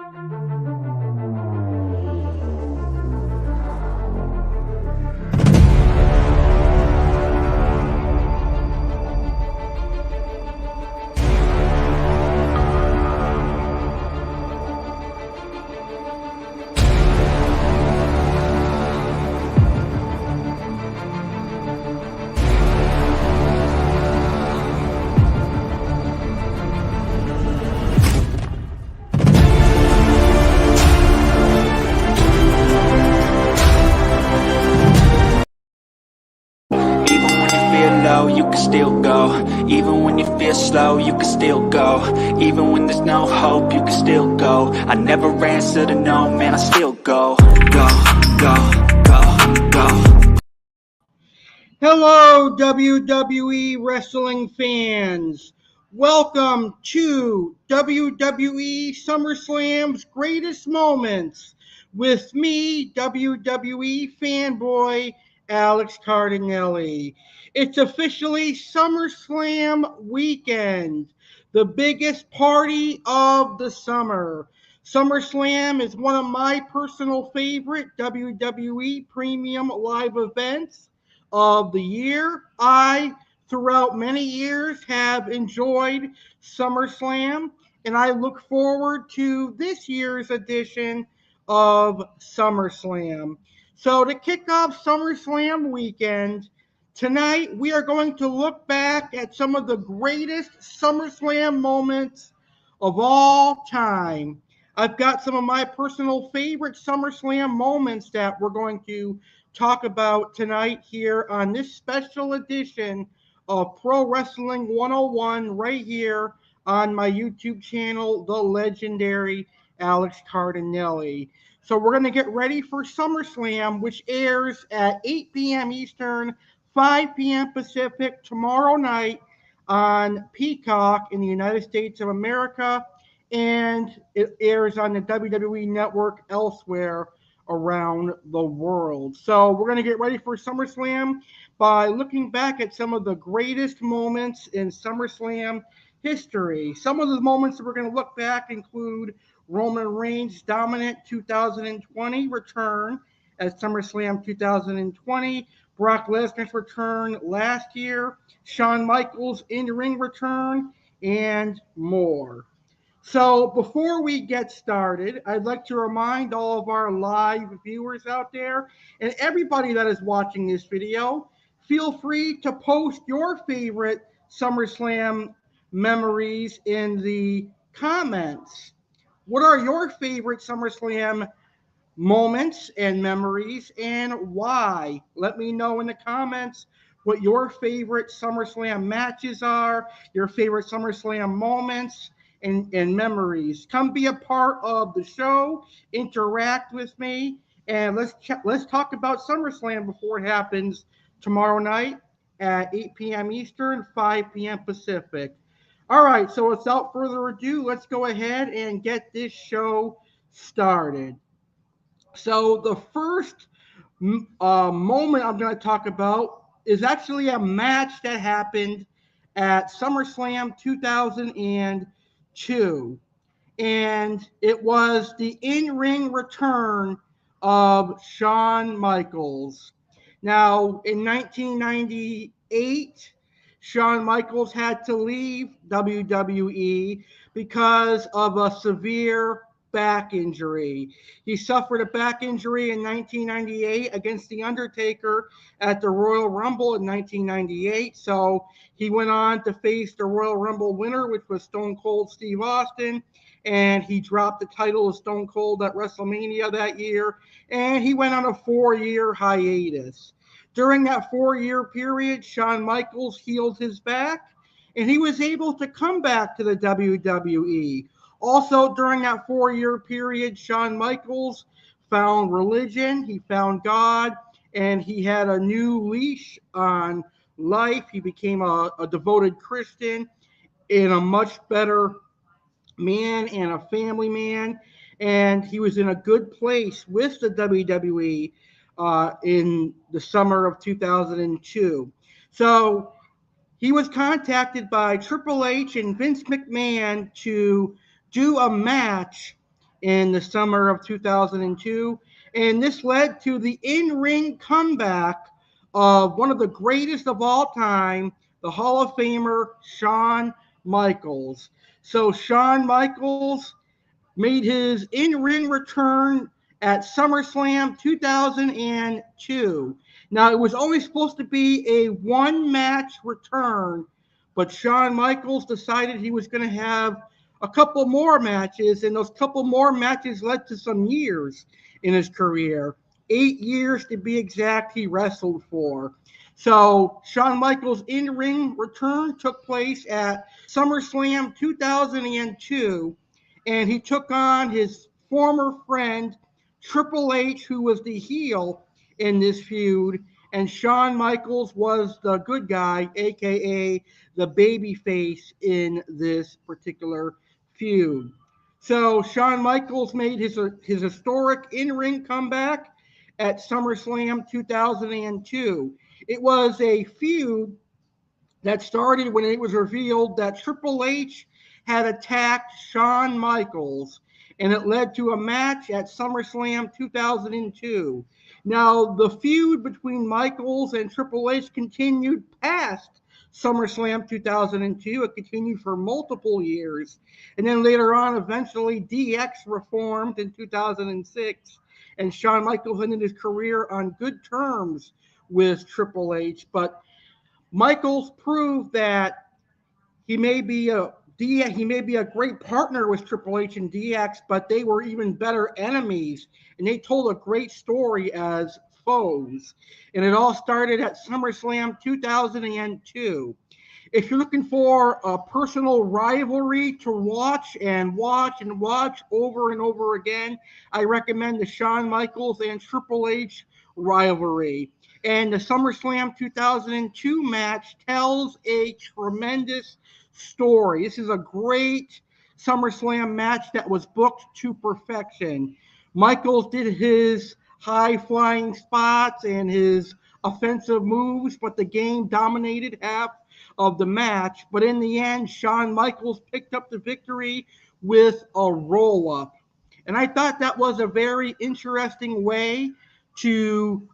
You can still go. Even when you feel slow, you can still go. Even when there's no hope, you can still go. I never answer to no, man, I still go. Go, go, go, go. Hello, WWE wrestling fans. Welcome to WWE SummerSlam's Greatest Moments with me, WWE fanboy Alex Cardinale. It's officially SummerSlam weekend, the biggest party of the summer. SummerSlam is one of my personal favorite WWE premium live events of the year. I, throughout many years, have enjoyed SummerSlam, and I look forward to this year's edition of SummerSlam. So to kick off SummerSlam weekend, tonight we are going to look back at some of the greatest SummerSlam moments of all time. I've got some of my personal favorite SummerSlam moments that we're going to talk about tonight here on this special edition of Pro Wrestling 101 right here on my YouTube channel, The Legendary Alex Cardinale. So we're going to get ready for SummerSlam, which airs at 8 p.m. Eastern, 5 p.m. Pacific tomorrow night on Peacock in the United States of America, and it airs on the WWE Network elsewhere around the world. So we're going to get ready for SummerSlam by looking back at some of the greatest moments in SummerSlam history. Some of the moments that we're going to look back include Roman Reigns' dominant 2020 return at SummerSlam 2020, Brock Lesnar's return last year, Shawn Michaels' in-ring return, and more. So before we get started, I'd like to remind all of our live viewers out there and everybody that is watching this video, feel free to post your favorite SummerSlam memories in the comments. What are your favorite SummerSlam moments and memories, and why? Let me know in the comments what your favorite SummerSlam matches are, your favorite SummerSlam moments and memories. Come be a part of the show, interact with me, and let's talk about SummerSlam before it happens tomorrow night at 8 p.m. Eastern, 5 p.m. Pacific. All right, so without further ado, let's go ahead and get this show started. So the first moment I'm going to talk about is actually a match that happened at SummerSlam 2002. And it was the in-ring return of Shawn Michaels. Now, in 1998, Shawn Michaels had to leave WWE because of a severe back injury. He suffered a back injury in 1998 against The Undertaker at the Royal Rumble in 1998. So he went on to face the Royal Rumble winner, which was Stone Cold Steve Austin. And he dropped the title of Stone Cold at WrestleMania that year. And he went on a 4-year hiatus. During that 4-year period, Shawn Michaels healed his back, and he was able to come back to the WWE. Also, during that 4-year period, Shawn Michaels found religion, he found God, and he had a new leash on life. He became a devoted Christian and a much better man and a family man, and he was in a good place with the WWE in the summer of 2002. So he was contacted by Triple H and Vince McMahon to do a match in the summer of 2002. And this led to the in-ring comeback of one of the greatest of all time, the Hall of Famer Shawn Michaels. So Shawn Michaels made his in-ring return at SummerSlam 2002. Now, it was always supposed to be a one-match return, but Shawn Michaels decided he was going to have a couple more matches, and those couple more matches led to some years in his career. 8 years to be exact, he wrestled for. So Shawn Michaels' in-ring return took place at SummerSlam 2002, and he took on his former friend Triple H, who was the heel in this feud, and Shawn Michaels was the good guy, aka the baby face in this particular feud. So Shawn Michaels made his historic in-ring comeback at SummerSlam 2002. It was a feud that started when it was revealed that Triple H had attacked Shawn Michaels, and it led to a match at SummerSlam 2002. Now, the feud between Michaels and Triple H continued past SummerSlam 2002. It continued for multiple years. And then later on, eventually, DX reformed in 2006, and Shawn Michaels ended his career on good terms with Triple H. But Michaels proved that he may be a great partner with Triple H and DX, but they were even better enemies, and they told a great story as foes. And it all started at SummerSlam 2002. If you're looking for a personal rivalry to watch and watch and watch over and over again, I recommend the Shawn Michaels and Triple H rivalry. And the SummerSlam 2002 match tells a tremendous story. This is a great SummerSlam match that was booked to perfection. Michaels did his high flying spots and his offensive moves, but the game dominated half of the match. But in the end, Shawn Michaels picked up the victory with a roll up. And I thought that was a very interesting way to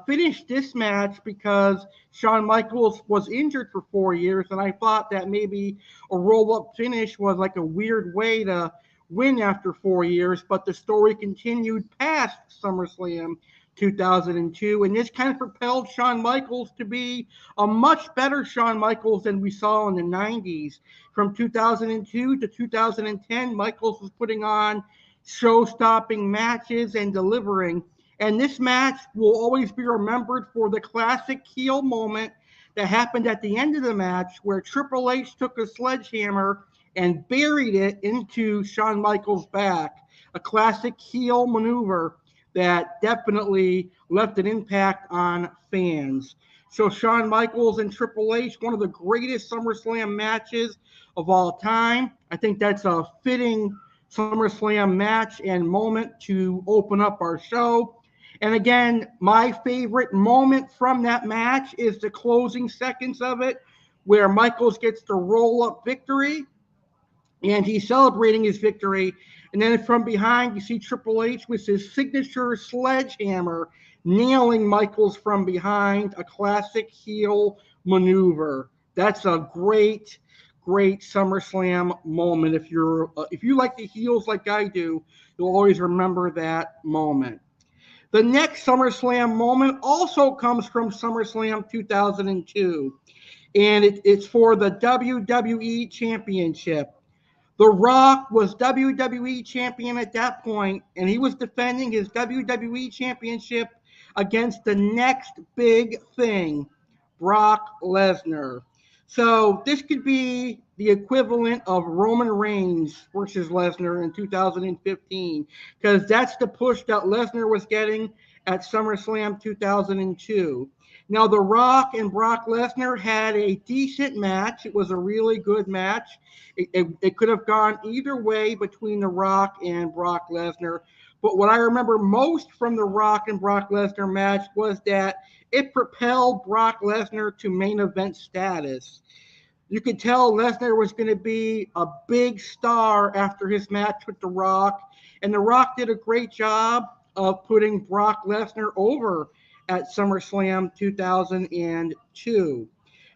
finish this match, because Shawn Michaels was injured for 4 years, and I thought that maybe a roll-up finish was like a weird way to win after 4 years, but the story continued past SummerSlam 2002, and this kind of propelled Shawn Michaels to be a much better Shawn Michaels than we saw in the 90s. From 2002 to 2010, Michaels was putting on show-stopping matches and delivering. And this match will always be remembered for the classic heel moment that happened at the end of the match, where Triple H took a sledgehammer and buried it into Shawn Michaels' back. A classic heel maneuver that definitely left an impact on fans. So Shawn Michaels and Triple H, one of the greatest SummerSlam matches of all time. I think that's a fitting SummerSlam match and moment to open up our show. And again, my favorite moment from that match is the closing seconds of it, where Michaels gets the roll-up victory, and he's celebrating his victory. And then from behind, you see Triple H with his signature sledgehammer nailing Michaels from behind, a classic heel maneuver. That's a great SummerSlam moment. If you like the heels like I do, you'll always remember that moment. The next SummerSlam moment also comes from SummerSlam 2002, and it's for the WWE Championship. The Rock was WWE Champion at that point, and he was defending his WWE Championship against the next big thing, Brock Lesnar. So this could be the equivalent of Roman Reigns versus Lesnar in 2015, because that's the push that Lesnar was getting at SummerSlam 2002. Now, The Rock and Brock Lesnar had a decent match. It was a really good match. It could have gone either way between The Rock and Brock Lesnar. But what I remember most from the Rock and Brock Lesnar match was that it propelled Brock Lesnar to main event status. You could tell Lesnar was going to be a big star after his match with The Rock, And The Rock did a great job of putting Brock Lesnar over at SummerSlam 2002.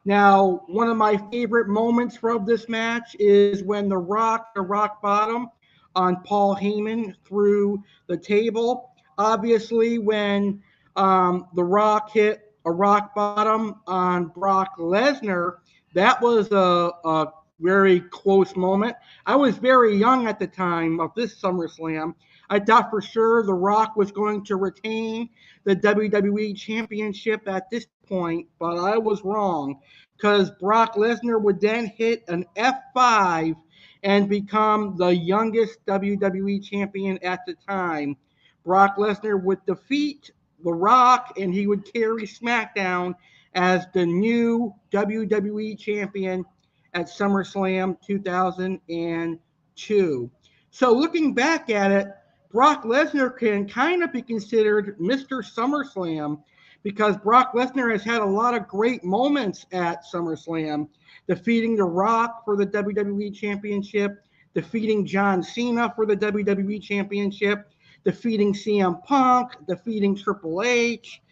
Now, one of my favorite moments from this match is when The Rock, the rock bottom on Paul Heyman through the table. Obviously, when The Rock hit a rock bottom on Brock Lesnar, that was a very close moment. I was very young at the time of this SummerSlam. I thought for sure The Rock was going to retain the WWE Championship at this point, but I was wrong because Brock Lesnar would then hit an F5 and become the youngest WWE champion at the time. Brock Lesnar would defeat The Rock and he would carry SmackDown as the new WWE champion at SummerSlam 2002. So looking back at it, Brock Lesnar can kind of be considered Mr. SummerSlam because Brock Lesnar has had a lot of great moments at SummerSlam, defeating The Rock for the WWE Championship, defeating John Cena for the WWE Championship, defeating CM Punk, defeating Triple H.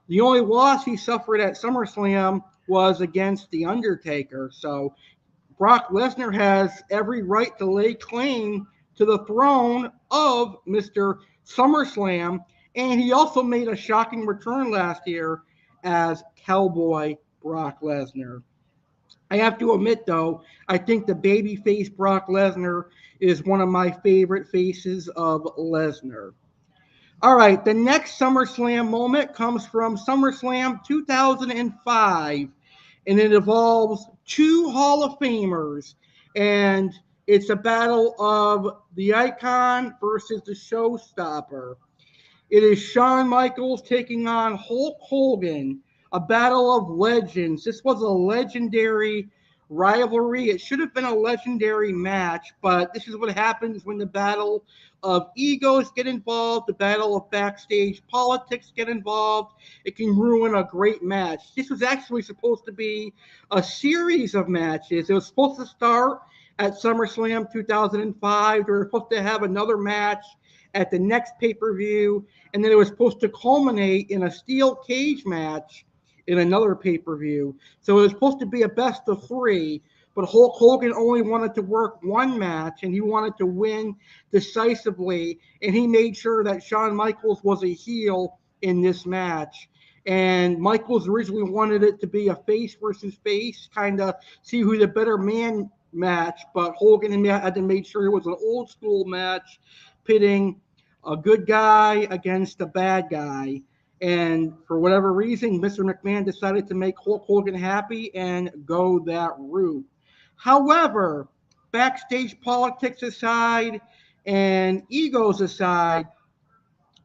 The only loss he suffered at SummerSlam was against The Undertaker. So Brock Lesnar has every right to lay claim to the throne of Mr. SummerSlam, and he also made a shocking return last year as Cowboy Brock Lesnar. I have to admit, though, I think the babyface Brock Lesnar is one of my favorite faces of Lesnar. All right, the next SummerSlam moment comes from SummerSlam 2005, and it involves two Hall of Famers, and it's a battle of the Icon versus the Showstopper. It is Shawn Michaels taking on Hulk Hogan, a battle of legends. This was a legendary rivalry. It should have been a legendary match, but this is what happens when the battle of egos get involved, the battle of backstage politics get involved. It can ruin a great match. This was actually supposed to be a series of matches. It was supposed to start at SummerSlam 2005. They were supposed to have another match at the next pay-per-view, and then it was supposed to culminate in a steel cage match in another pay-per-view. So it was supposed to be a best of three, but Hulk Hogan only wanted to work one match, and he wanted to win decisively, and he made sure that Shawn Michaels was a heel in this match. And Michaels originally wanted it to be a face versus face, kind of see who the better man match, but Hogan had to make sure it was an old school match, pitting a good guy against a bad guy. And for whatever reason, Mr. McMahon decided to make Hulk Hogan happy and go that route. However, backstage politics aside and egos aside,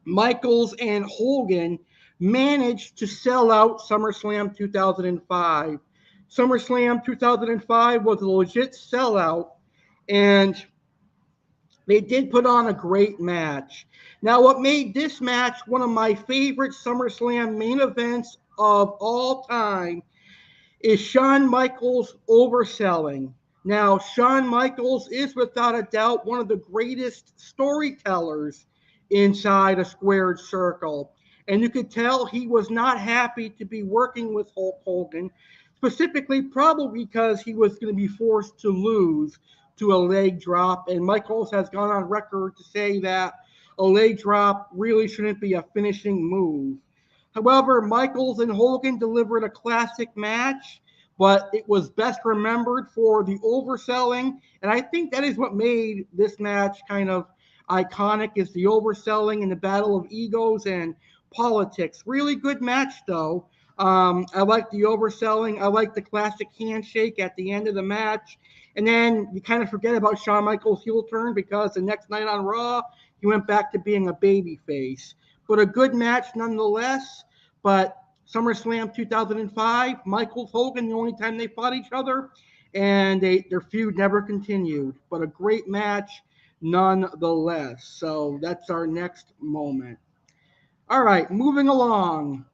Michaels and Hogan managed to sell out SummerSlam 2005. SummerSlam 2005 was a legit sellout, and they did put on a great match. Now, what made this match one of my favorite SummerSlam main events of all time is Shawn Michaels overselling. Now, Shawn Michaels is without a doubt one of the greatest storytellers inside a squared circle. And you could tell he was not happy to be working with Hulk Hogan, specifically probably because he was going to be forced to lose to a leg drop. And Michaels has gone on record to say that a leg drop really shouldn't be a finishing move. However, Michaels and Hogan delivered a classic match, but it was best remembered for the overselling. And I think that is what made this match kind of iconic, is the overselling and the battle of egos and politics. Really good match, though. I like the overselling. I like the classic handshake at the end of the match. And then you kind of forget about Shawn Michaels' heel turn because the next night on Raw, he went back to being a babyface. But a good match nonetheless. But SummerSlam 2005, Michaels Hogan, the only time they fought each other, and their feud never continued. But a great match nonetheless. So that's our next moment. All right, moving along.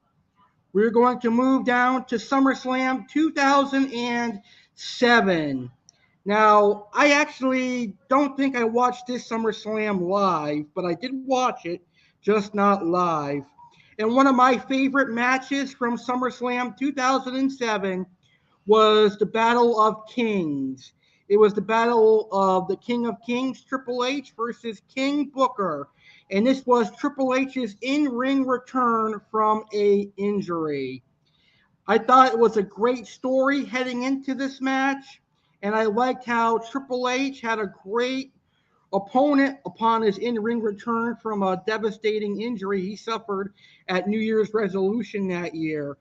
We're going to move down to SummerSlam 2007. Now, I actually don't think I watched this SummerSlam live, but I did watch it, just not live. And one of my favorite matches from SummerSlam 2007 was the Battle of Kings. It was the battle of the King of Kings, Triple H, versus King Booker. And this was Triple H's in-ring return from a injury. I thought it was a great story heading into this match, and I liked how Triple H had a great opponent upon his in-ring return from a devastating injury he suffered at New Year's resolution that year.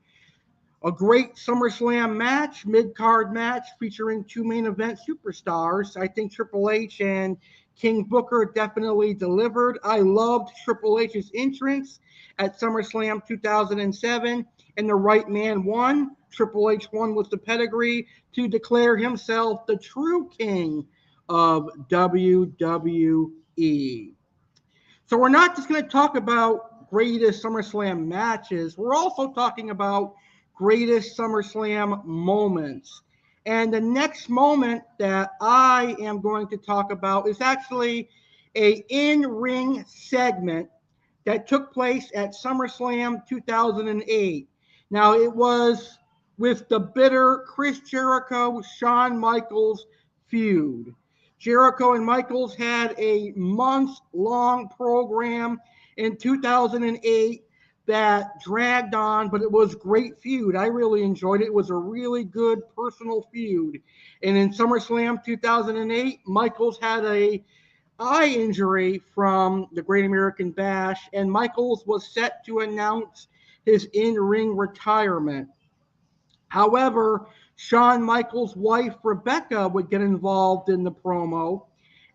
A great SummerSlam match, mid-card match featuring two main event superstars. I think Triple H and King Booker definitely delivered. I loved Triple H's entrance at SummerSlam 2007, and the right man won. Triple H won with the pedigree to declare himself the true king of WWE. So we're not just going to talk about greatest SummerSlam matches. We're also talking about greatest SummerSlam moments. And the next moment that I am going to talk about is actually a in-ring segment that took place at SummerSlam 2008. Now, it was with the bitter Chris Jericho, Shawn Michaels feud. Jericho and Michaels had a months-long program in 2008 that dragged on, but it was great feud. I really enjoyed it. It was a really good personal feud. And in SummerSlam 2008, Michaels had a eye injury from the Great American Bash, and Michaels was set to announce his in-ring retirement. However, Shawn Michaels' wife, Rebecca, would get involved in the promo,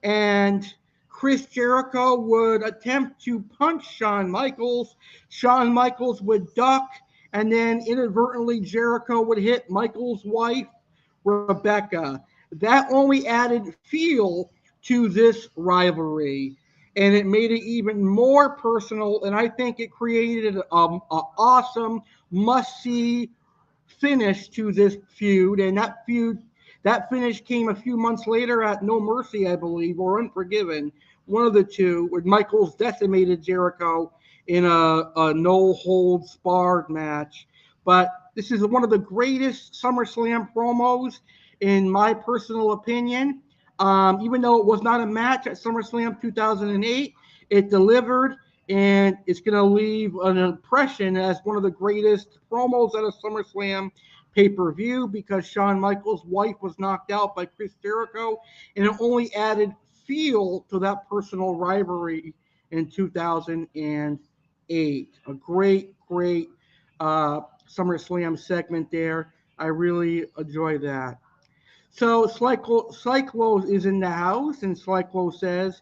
and Chris Jericho would attempt to punch Shawn Michaels. Shawn Michaels would duck, and then inadvertently, Jericho would hit Michaels' wife, Rebecca. That only added fuel to this rivalry, and it made it even more personal, and I think it created an awesome must-see finish to this feud, and that finish came a few months later at No Mercy, I believe, or Unforgiven, one of the two, where Michaels decimated Jericho in a no holds barred match. But this is one of the greatest SummerSlam promos, in my personal opinion. Even though it was not a match at SummerSlam 2008, it delivered, and it's going to leave an impression as one of the greatest promos at a SummerSlam pay-per-view, because Shawn Michaels' wife was knocked out by Chris Jericho, and it only added feel to that personal rivalry in 2008. A great SummerSlam segment there. I really enjoy that. So Cyclo is in the house, and Cyclo says,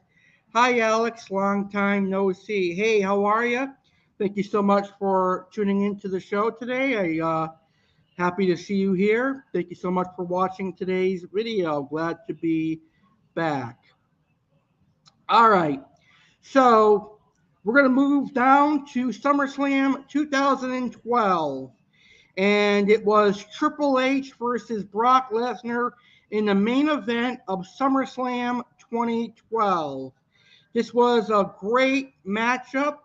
"Hi, Alex. Long time no see. Hey, how are you? Thank you so much for tuning into the show today. Happy to see you here. Thank you so much for watching today's video. Glad to be back. All right. So we're going to move down to SummerSlam 2012. And it was Triple H versus Brock Lesnar in the main event of SummerSlam 2012. This was a great matchup.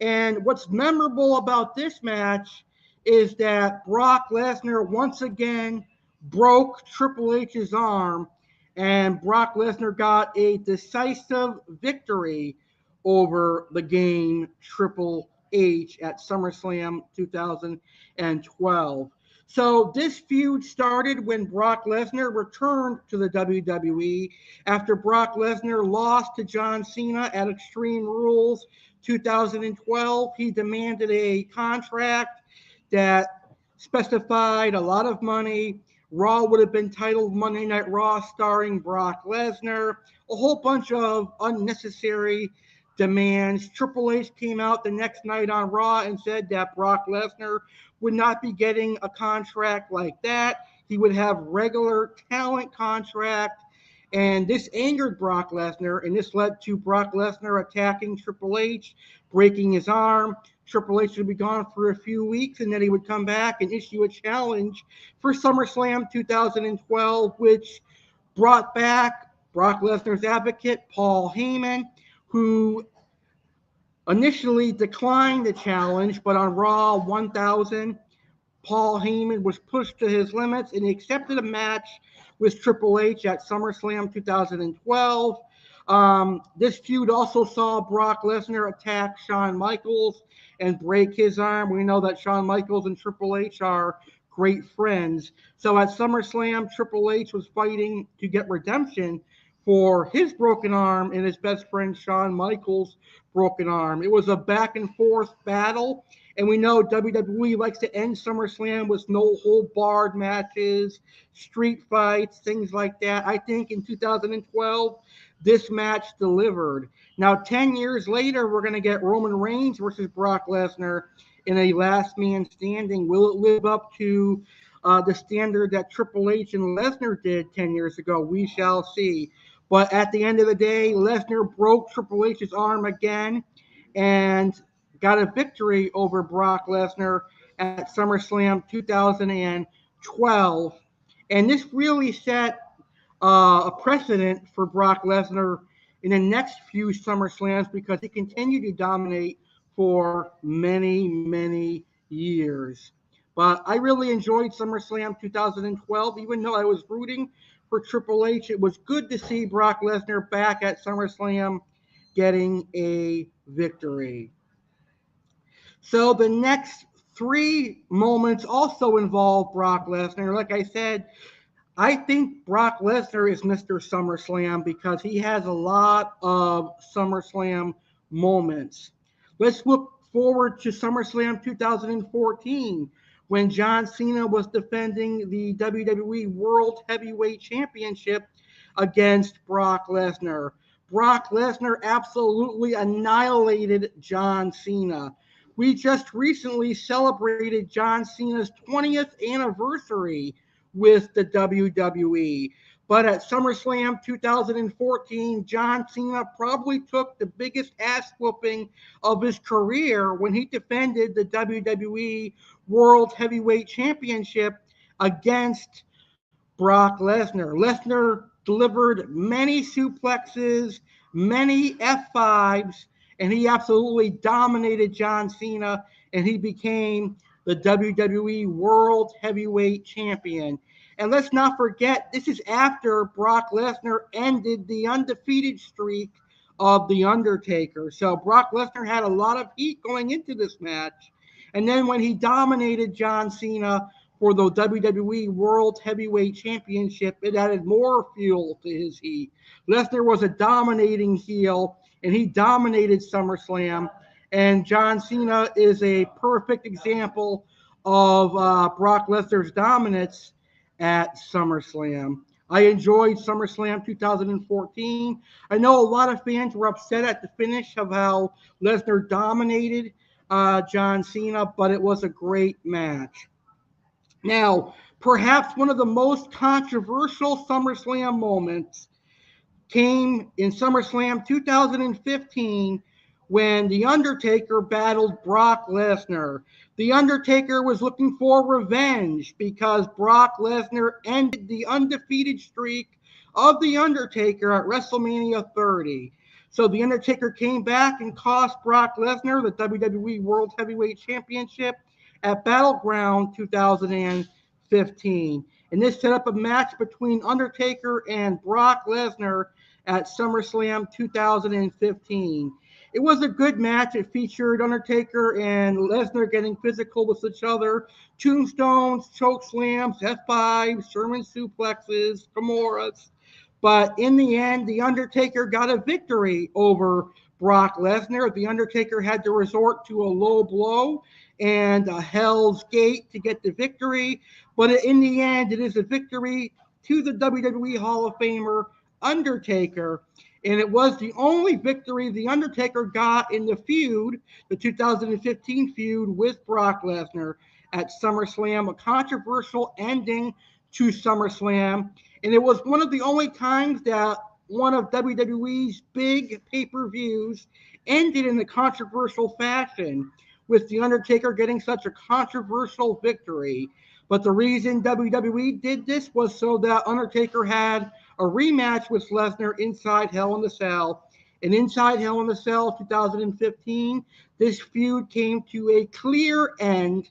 And what's memorable about this match is that Brock Lesnar once again broke Triple H's arm, and Brock Lesnar got a decisive victory over the game Triple H at SummerSlam 2012. So this feud started when Brock Lesnar returned to the WWE after Brock Lesnar lost to John Cena at Extreme Rules 2012. He demanded a contract that specified a lot of money. Raw would have been titled Monday Night Raw starring Brock Lesnar. A whole bunch of unnecessary demands. Triple H came out the next night on Raw and said that Brock Lesnar would not be getting a contract like that. He would have regular talent contract. And this angered Brock Lesnar, and this led to Brock Lesnar attacking Triple H, breaking his arm. Triple H would be gone for a few weeks, and then he would come back and issue a challenge for SummerSlam 2012, which brought back Brock Lesnar's advocate, Paul Heyman, who initially declined the challenge, but on Raw 1000, Paul Heyman was pushed to his limits and he accepted a match with Triple H at SummerSlam 2012. This feud also saw Brock Lesnar attack Shawn Michaels and break his arm. We know that Shawn Michaels and Triple H are great friends. So at SummerSlam, Triple H was fighting to get redemption for his broken arm and his best friend Shawn Michaels' broken arm. It was a back and forth battle. And we know WWE likes to end SummerSlam with no-hold-barred matches, street fights, things like that. I think in 2012, this match delivered. Now, 10 years later, we're going to get Roman Reigns versus Brock Lesnar in a last man standing. Will it live up to the standard that Triple H and Lesnar did 10 years ago? We shall see. But at the end of the day, Lesnar broke Triple H's arm again and got a victory over Brock Lesnar at SummerSlam 2012. And this really set a precedent for Brock Lesnar in the next few SummerSlams because he continued to dominate for many, many years. But I really enjoyed SummerSlam 2012, even though I was rooting for Triple H. It was good to see Brock Lesnar back at SummerSlam getting a victory. So the next three moments also involve Brock Lesnar. Like I said, I think Brock Lesnar is Mr. SummerSlam because he has a lot of SummerSlam moments. Let's look forward to SummerSlam 2014 when John Cena was defending the WWE World Heavyweight Championship against Brock Lesnar. Brock Lesnar absolutely annihilated John Cena. We just recently celebrated John Cena's 20th anniversary with the WWE. But at SummerSlam 2014, John Cena probably took the biggest ass whooping of his career when he defended the WWE World Heavyweight Championship against Brock Lesnar. Lesnar delivered many suplexes, many F5s, and he absolutely dominated John Cena, and he became the WWE World Heavyweight Champion. And let's not forget, this is after Brock Lesnar ended the undefeated streak of The Undertaker. So Brock Lesnar had a lot of heat going into this match. And then when he dominated John Cena for the WWE World Heavyweight Championship, it added more fuel to his heat. Lesnar was a dominating heel, and he dominated SummerSlam. And John Cena is a perfect example of Brock Lesnar's dominance at SummerSlam. I enjoyed SummerSlam 2014. I know a lot of fans were upset at the finish of how Lesnar dominated John Cena, but it was a great match. Now, perhaps one of the most controversial SummerSlam moments came in SummerSlam 2015 when The Undertaker battled Brock Lesnar. The Undertaker was looking for revenge because Brock Lesnar ended the undefeated streak of The Undertaker at WrestleMania 30. So The Undertaker came back and cost Brock Lesnar the WWE World Heavyweight Championship at Battleground 2015. And this set up a match between Undertaker and Brock Lesnar at SummerSlam 2015. It was a good match. It featured Undertaker and Lesnar getting physical with each other. Tombstones, choke slams, F5s, German suplexes, Kimuras. But in the end, The Undertaker got a victory over Brock Lesnar. The Undertaker had to resort to a low blow and a Hell's Gate to get the victory. But in the end, it is a victory to the WWE Hall of Famer, Undertaker. And it was the only victory The Undertaker got in the feud, the 2015 feud with Brock Lesnar at SummerSlam, a controversial ending to SummerSlam. And it was one of the only times that one of WWE's big pay-per-views ended in a controversial fashion, with The Undertaker getting such a controversial victory. But the reason WWE did this was so that Undertaker had a rematch with Lesnar inside Hell in the Cell. And inside Hell in the Cell 2015, this feud came to a clear end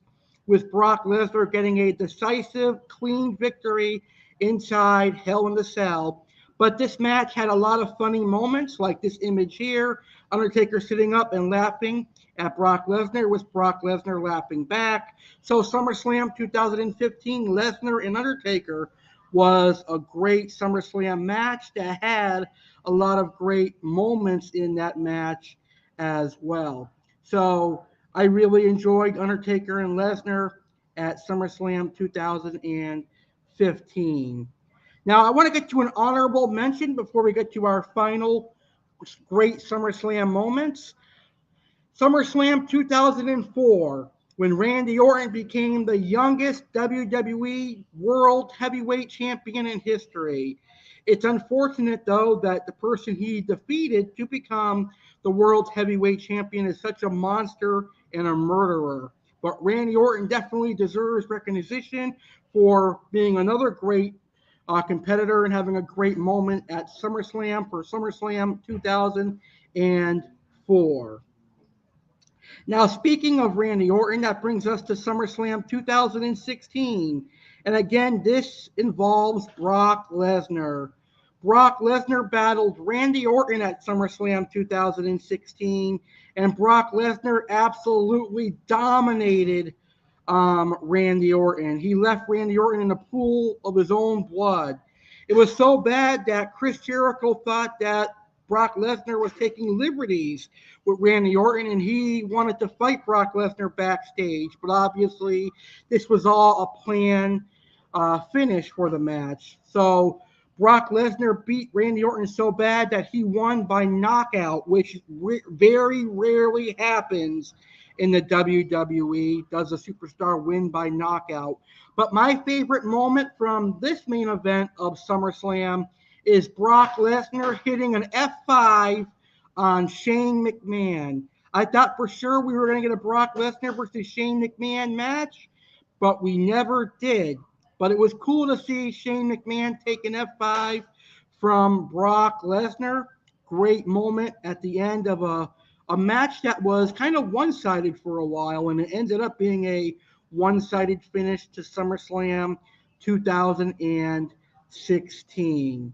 with Brock Lesnar getting a decisive, clean victory inside Hell in the Cell. But this match had a lot of funny moments, like this image here, Undertaker sitting up and laughing at Brock Lesnar, with Brock Lesnar laughing back. So SummerSlam 2015, Lesnar and Undertaker was a great SummerSlam match that had a lot of great moments in that match as well. So I really enjoyed Undertaker and Lesnar at SummerSlam 2015. Now, I want to get to an honorable mention before we get to our final great SummerSlam moments. SummerSlam 2004, when Randy Orton became the youngest WWE World Heavyweight Champion in history. It's unfortunate, though, that the person he defeated to become the World Heavyweight Champion is such a monster and a murderer. But Randy Orton definitely deserves recognition for being another great competitor and having a great moment at SummerSlam for SummerSlam 2004. Now, speaking of Randy Orton, that brings us to SummerSlam 2016. And again, this involves Brock Lesnar. Brock Lesnar battled Randy Orton at SummerSlam 2016, and Brock Lesnar absolutely dominated Randy Orton. He left Randy Orton in a pool of his own blood. It was so bad that Chris Jericho thought that Brock Lesnar was taking liberties with Randy Orton, and he wanted to fight Brock Lesnar backstage. But obviously, this was all a planned finish for the match. So Brock Lesnar beat Randy Orton so bad that he won by knockout, which very rarely happens in the WWE. Does a superstar win by knockout? But my favorite moment from this main event of SummerSlam is Brock Lesnar hitting an F5 on Shane McMahon. I thought for sure we were going to get a Brock Lesnar versus Shane McMahon match, but we never did. But it was cool to see Shane McMahon take an F5 from Brock Lesnar. Great moment at the end of a match that was kind of one-sided for a while, and it ended up being a one-sided finish to SummerSlam 2016.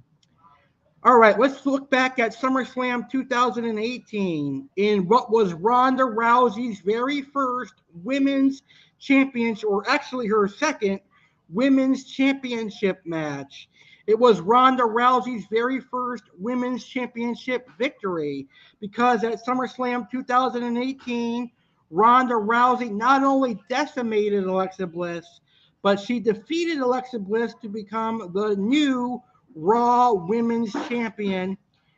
All right, let's look back at SummerSlam 2018 in what was Ronda Rousey's very first women's championship, or actually her second women's championship match. It was Ronda Rousey's very first women's championship victory, because at SummerSlam 2018, Ronda Rousey not only decimated Alexa Bliss, but she defeated Alexa Bliss to become the new Raw Women's Champion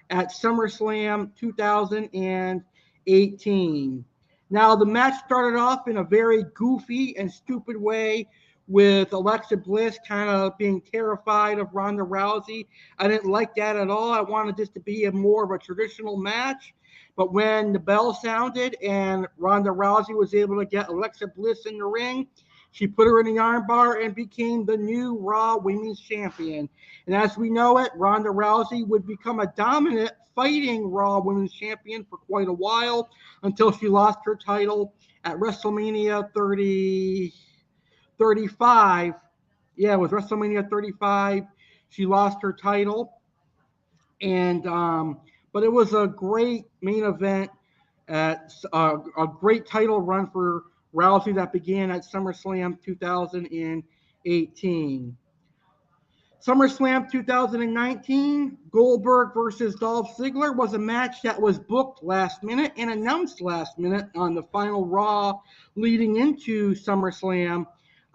at SummerSlam 2018. Now, the match started off in a very goofy and stupid way, with Alexa Bliss kind of being terrified of Ronda Rousey. I didn't like that at all. I wanted this to be more of a traditional match. But when the bell sounded and Ronda Rousey was able to get Alexa Bliss in the ring, she put her in the armbar and became the new Raw Women's Champion. And as we know it, Ronda Rousey would become a dominant fighting Raw Women's Champion for quite a while, until she lost her title at WrestleMania 35. Yeah, it was WrestleMania 35. She lost her title. And but it was a great main event, at a great title run for Rousey that began at SummerSlam 2018. SummerSlam 2019, Goldberg versus Dolph Ziggler was a match that was booked last minute and announced last minute on the final Raw leading into SummerSlam.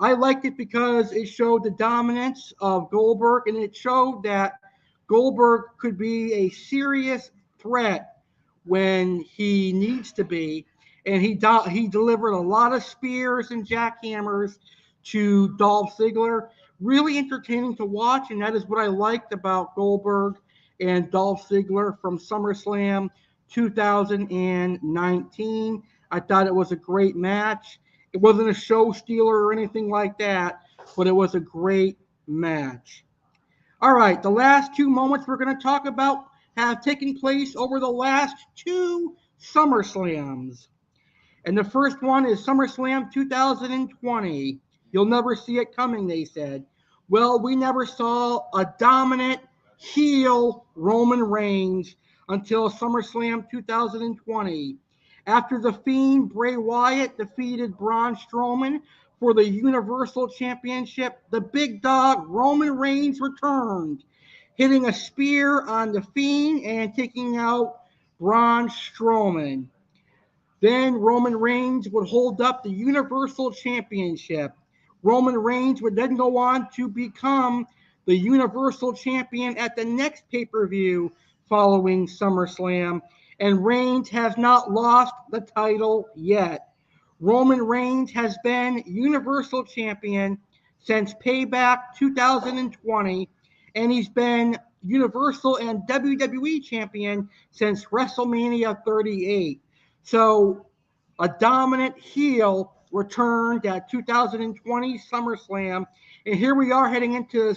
I liked it because it showed the dominance of Goldberg, and it showed that Goldberg could be a serious threat when he needs to be. And he delivered a lot of spears and jackhammers to Dolph Ziggler. Really entertaining to watch, and that is what I liked about Goldberg and Dolph Ziggler from SummerSlam 2019. I thought it was a great match. It wasn't a show stealer or anything like that, but it was a great match. All right, the last two moments we're going to talk about have taken place over the last two SummerSlams. And the first one is SummerSlam 2020. You'll never see it coming, they said. Well, we never saw a dominant heel Roman Reigns until SummerSlam 2020. After The Fiend Bray Wyatt defeated Braun Strowman for the Universal Championship, the big dog Roman Reigns returned, hitting a spear on The Fiend and taking out Braun Strowman. Then Roman Reigns would hold up the Universal Championship. Roman Reigns would then go on to become the Universal Champion at the next pay-per-view following SummerSlam, and Reigns has not lost the title yet. Roman Reigns has been Universal Champion since Payback 2020, and he's been Universal and WWE Champion since WrestleMania 38. So a dominant heel returned at 2020 SummerSlam, and here we are heading into the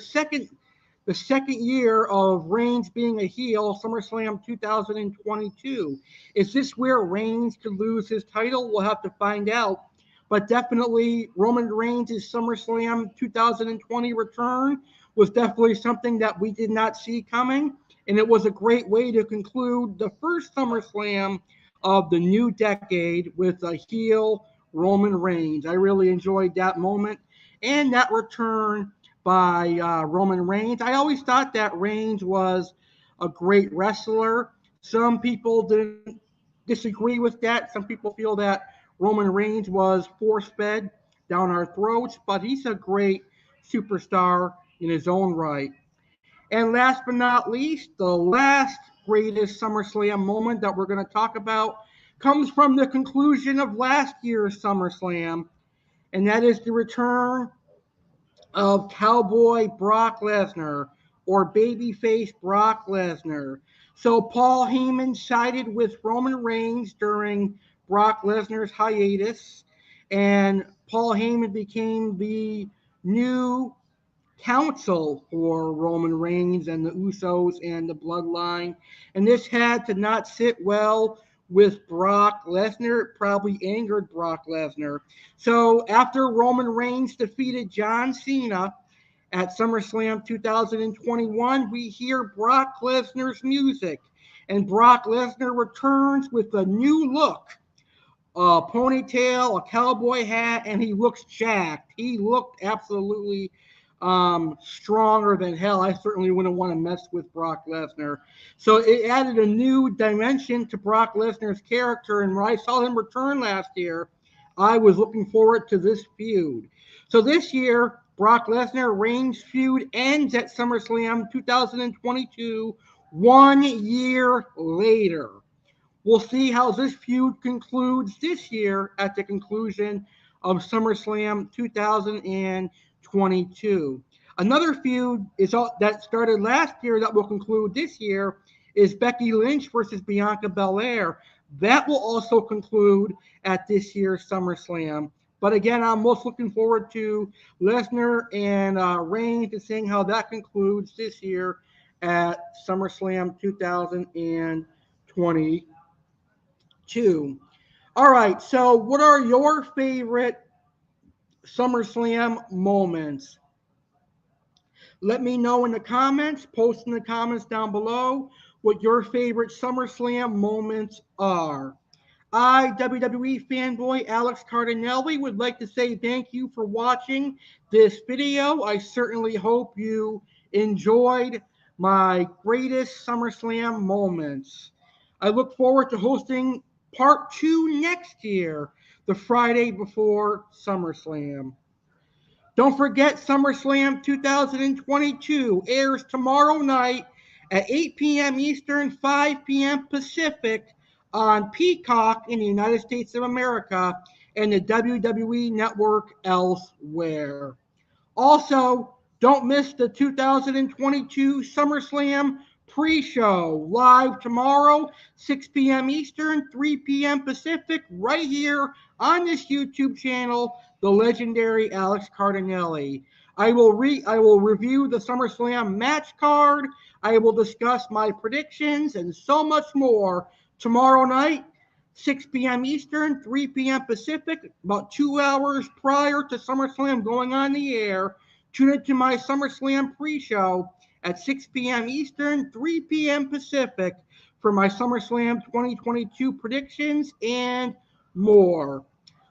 second year of Reigns being a heel, SummerSlam 2022. Is this where Reigns could lose his title? We'll have to find out. But definitely, Roman Reigns' SummerSlam 2020 return was definitely something that we did not see coming, and it was a great way to conclude the first SummerSlam of the new decade with a heel Roman Reigns. I really enjoyed that moment and that return by Roman Reigns. I always thought that Reigns was a great wrestler. Some people didn't disagree with that. Some people feel that Roman Reigns was force-fed down our throats, but he's a great superstar in his own right. And last but not least, the last greatest SummerSlam moment that we're going to talk about comes from the conclusion of last year's SummerSlam, and that is the return of Cowboy Brock Lesnar or babyface Brock Lesnar. So Paul Heyman sided with Roman Reigns during Brock Lesnar's hiatus, and Paul Heyman became the new counsel for Roman Reigns and the Usos and the Bloodline. And this had to not sit well with Brock Lesnar. It probably angered Brock Lesnar. So after Roman Reigns defeated John Cena at SummerSlam 2021, we hear Brock Lesnar's music. And Brock Lesnar returns with a new look, a ponytail, a cowboy hat, and he looks jacked. He looked absolutely stronger than hell. I certainly wouldn't want to mess with Brock Lesnar. So it added a new dimension to Brock Lesnar's character. And when I saw him return last year, I was looking forward to this feud. So this year, Brock Lesnar Reigns feud ends at SummerSlam 2022, 1 year later. We'll see how this feud concludes this year at the conclusion of SummerSlam 2022. Another feud that started last year that will conclude this year is Becky Lynch versus Bianca Belair. That will also conclude at this year's SummerSlam. But again, I'm most looking forward to Lesnar and Reigns and seeing how that concludes this year at SummerSlam 2022. All right, so what are your favorite SummerSlam moments? Let me know in the comments. Post in the comments down below what your favorite SummerSlam moments are. I, WWE fanboy Alex Cardinale, would like to say thank you for watching this video. I certainly hope you enjoyed my greatest SummerSlam moments. I look forward to hosting part 2 next year, the Friday before SummerSlam. Don't forget, SummerSlam 2022 airs tomorrow night at 8 p.m. Eastern, 5 p.m. Pacific on Peacock in the United States of America and the WWE Network elsewhere. Also, don't miss the 2022 SummerSlam pre-show live tomorrow, 6 p.m. Eastern, 3 p.m. Pacific, right here on this YouTube channel, the legendary Alex Cardinale. I will review the SummerSlam match card. I will discuss my predictions and so much more tomorrow night, 6 p.m. Eastern, 3 p.m. Pacific, about 2 hours prior to SummerSlam going on the air. Tune into my SummerSlam pre-show at 6 p.m. Eastern, 3 p.m. Pacific for my SummerSlam 2022 predictions and more.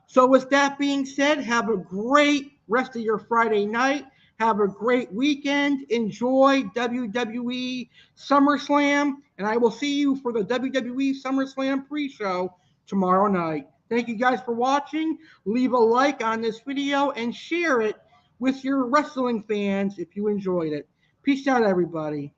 So with that being said, have a great rest of your Friday night. Have a great weekend. Enjoy WWE SummerSlam. And I will see you for the WWE SummerSlam pre-show tomorrow night. Thank you guys for watching. Leave a like on this video and share it with your wrestling fans if you enjoyed it. Peace out, everybody.